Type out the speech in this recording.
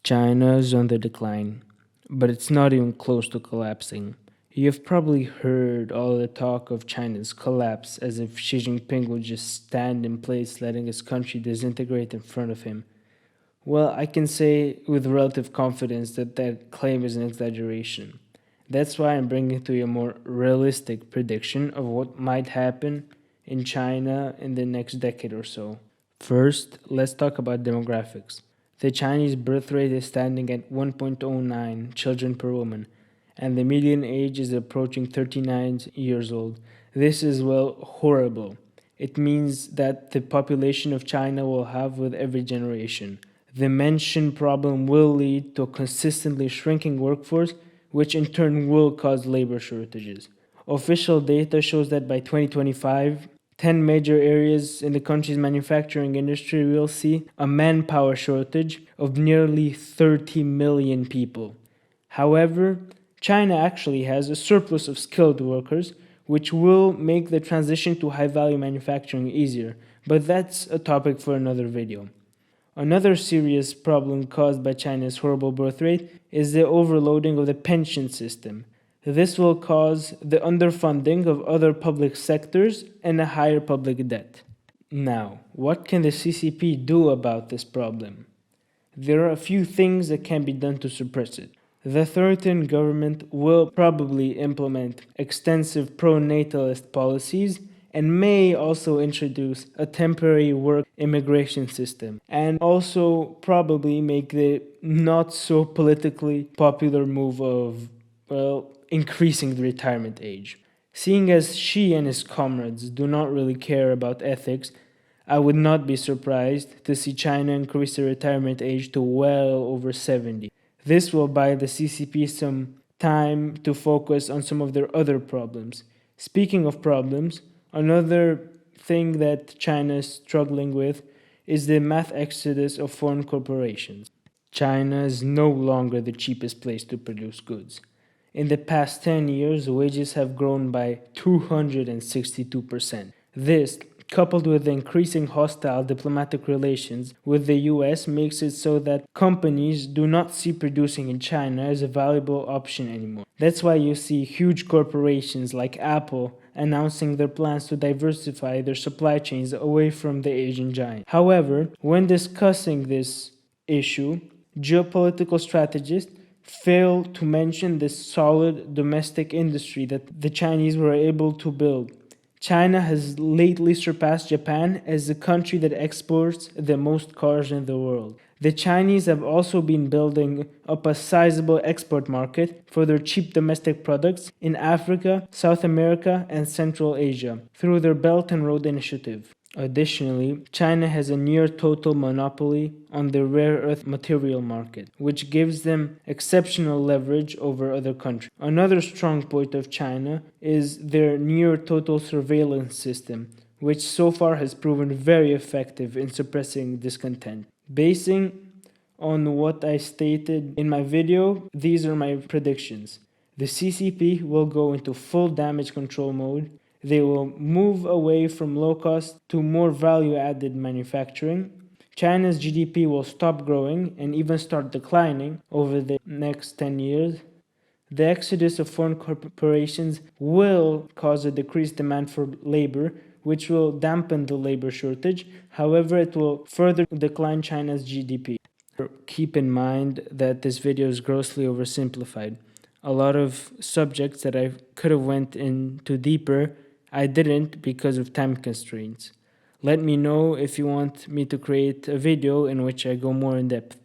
China is on the decline, but it's not even close to collapsing. You've probably heard all the talk of China's collapse as if Xi Jinping would just stand in place letting his country disintegrate in front of him. Well, I can say with relative confidence that that claim is an exaggeration. That's why I'm bringing to you a more realistic prediction of what might happen in China in the next decade or so. First, let's talk about demographics. The Chinese birth rate is standing at 1.09 children per woman, and the median age is approaching 39 years old. This is, well, horrible. It means that the population of China will halve with every generation. The mentioned problem will lead to a consistently shrinking workforce, which in turn will cause labor shortages. Official data shows that by 2025, 10 major areas in the country's manufacturing industry will see a manpower shortage of nearly 30 million people. However, China actually has a surplus of skilled workers, which will make the transition to high-value manufacturing easier, but that's a topic for another video. Another serious problem caused by China's horrible birth rate is the overloading of the pension system. This will cause the underfunding of other public sectors and a higher public debt. Now, what can the CCP do about this problem? There are a few things that can be done to suppress it. The authoritarian government will probably implement extensive pro-natalist policies and may also introduce a temporary work immigration system, and also probably make the not so politically popular move of, well, increasing the retirement age. Seeing as Xi and his comrades do not really care about ethics, I would not be surprised to see China increase the retirement age to well over 70. This will buy the CCP some time to focus on some of their other problems. Speaking of problems, another thing that China is struggling with is the mass exodus of foreign corporations. China is no longer the cheapest place to produce goods. In the past 10 years, wages have grown by 262%. This, coupled with the increasing hostile diplomatic relations with the US, makes it so that companies do not see producing in China as a valuable option anymore. That's why you see huge corporations like Apple announcing their plans to diversify their supply chains away from the Asian giant. However, when discussing this issue, geopolitical strategists fail to mention the solid domestic industry that the Chinese were able to build. China has lately surpassed Japan as the country that exports the most cars in the world. The Chinese have also been building up a sizable export market for their cheap domestic products in Africa, South America, and Central Asia through their Belt and Road Initiative. Additionally, China has a near total monopoly on the rare earth material market, which gives them exceptional leverage over other countries. Another strong point of China is their near total surveillance system, which so far has proven very effective in suppressing discontent. Basing on what I stated in my video, these are my predictions. The CCP will go into full damage control mode. They will move away from low-cost to more value-added manufacturing. China's GDP will stop growing and even start declining over the next 10 years. The exodus of foreign corporations will cause a decreased demand for labor, which will dampen the labor shortage. However, it will further decline China's GDP. Keep in mind that this video is grossly oversimplified. A lot of subjects that I could have went into deeper, I didn't because of time constraints. Let me know if you want me to create a video in which I go more in depth.